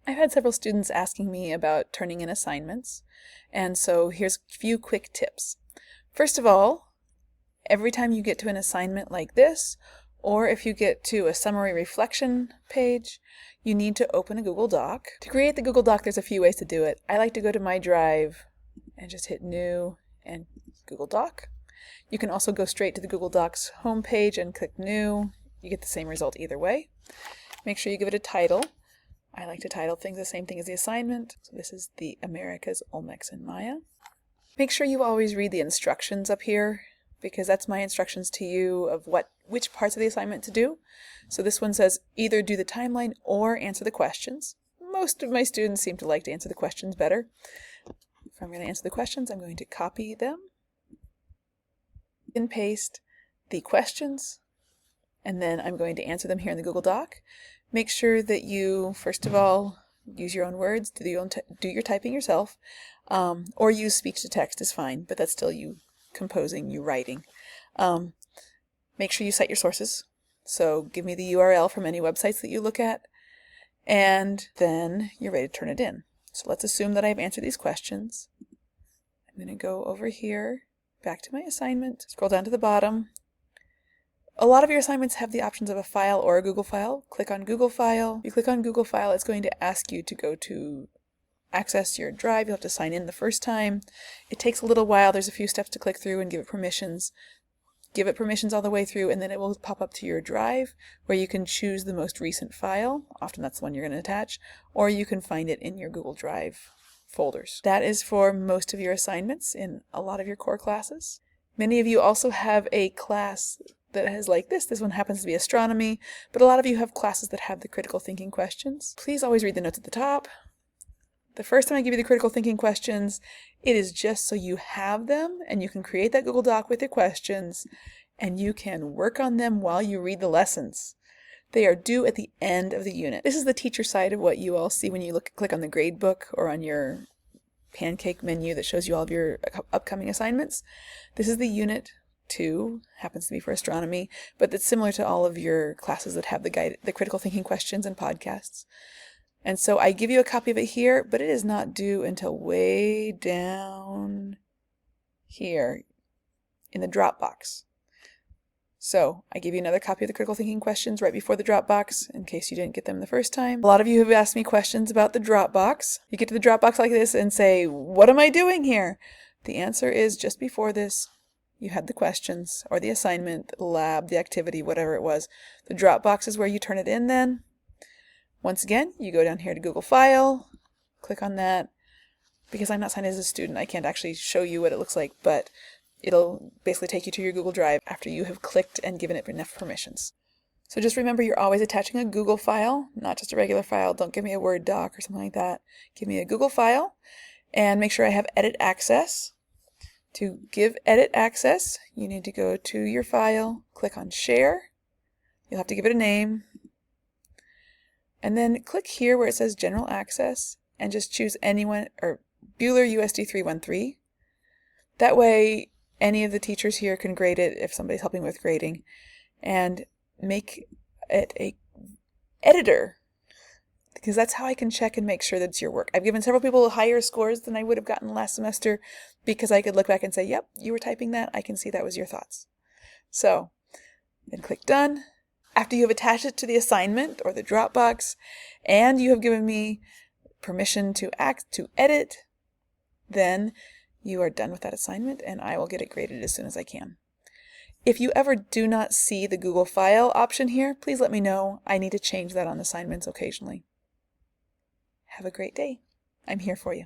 I've had several students asking me about turning in assignments, and so here's a few quick tips. First of all, every time you get to an assignment like this, or if you get to a summary reflection page, you need to open a Google Doc. To create the Google Doc, there's a few ways to do it. I like to go to my drive and just hit New and Google Doc. You can also go straight to the Google Docs homepage and click New. You get the same result either way. Make sure you give it a title. I like to title things the same thing as the assignment. So this is the Americas, Olmecs, and Maya. Make sure you always read the instructions up here, because that's my instructions to you of which parts of the assignment to do. So this one says either do the timeline or answer the questions. Most of my students seem to like to answer the questions better. If I'm going to answer the questions, I'm going to copy them and paste the questions, and then I'm going to answer them here in the Google Doc. Make sure that you, first of all, use your own words, do your typing yourself, or use speech to text is fine, but that's still you composing, you writing. Make sure you cite your sources. So give me the URL from any websites that you look at, and then you're ready to turn it in. So let's assume that I've answered these questions. I'm going to go over here, back to my assignment, scroll down to the bottom. A lot of your assignments have the options of a file or a Google file. Click on Google File. If you click on Google File, it's going to ask you to go to access your drive. You'll have to sign in the first time. It takes a little while. There's a few steps to click through and give it permissions. Give it permissions all the way through, and then it will pop up to your drive where you can choose the most recent file. Often that's the one you're going to attach, or you can find it in your Google Drive folders. That is for most of your assignments in a lot of your core classes. Many of you also have a class that has like this. This one happens to be astronomy, but a lot of you have classes that have the critical thinking questions. Please always read the notes at the top. The first time I give you the critical thinking questions, it is just so you have them and you can create that Google Doc with the questions and you can work on them while you read the lessons. They are due at the end of the unit. This is the teacher side of what you all see when you click on the grade book or on your pancake menu that shows you all of your upcoming assignments. This is the unit 2, happens to be for astronomy, but it's similar to all of your classes that have the critical thinking questions and podcasts. And so I give you a copy of it here, but it is not due until way down here in the Dropbox. So I give you another copy of the critical thinking questions right before the Dropbox in case you didn't get them the first time. A lot of you have asked me questions about the Dropbox. You get to the Dropbox like this and say, what am I doing here? The answer is just before this, you had the questions or the assignment, the lab, the activity, whatever it was. The Dropbox is where you turn it in then. Once again, you go down here to Google File, click on that. Because I'm not signed as a student, I can't actually show you what it looks like, but it'll basically take you to your Google Drive after you have clicked and given it enough permissions. So just remember, you're always attaching a Google file, not just a regular file. Don't give me a Word doc or something like that. Give me a Google file, and make sure I have edit access. To give edit access, you need to go to your file, click on Share. You'll have to give it a name. And then click here where it says General Access and just choose anyone, or Bueller USD 313. That way, any of the teachers here can grade it if somebody's helping with grading. And make it a editor, because that's how I can check and make sure that it's your work. I've given several people higher scores than I would have gotten last semester because I could look back and say, yep, you were typing that. I can see that was your thoughts. So then click Done. After you have attached it to the assignment or the Dropbox and you have given me permission to edit, then you are done with that assignment and I will get it graded as soon as I can. If you ever do not see the Google File option here, please let me know. I need to change that on assignments occasionally. Have a great day. I'm here for you.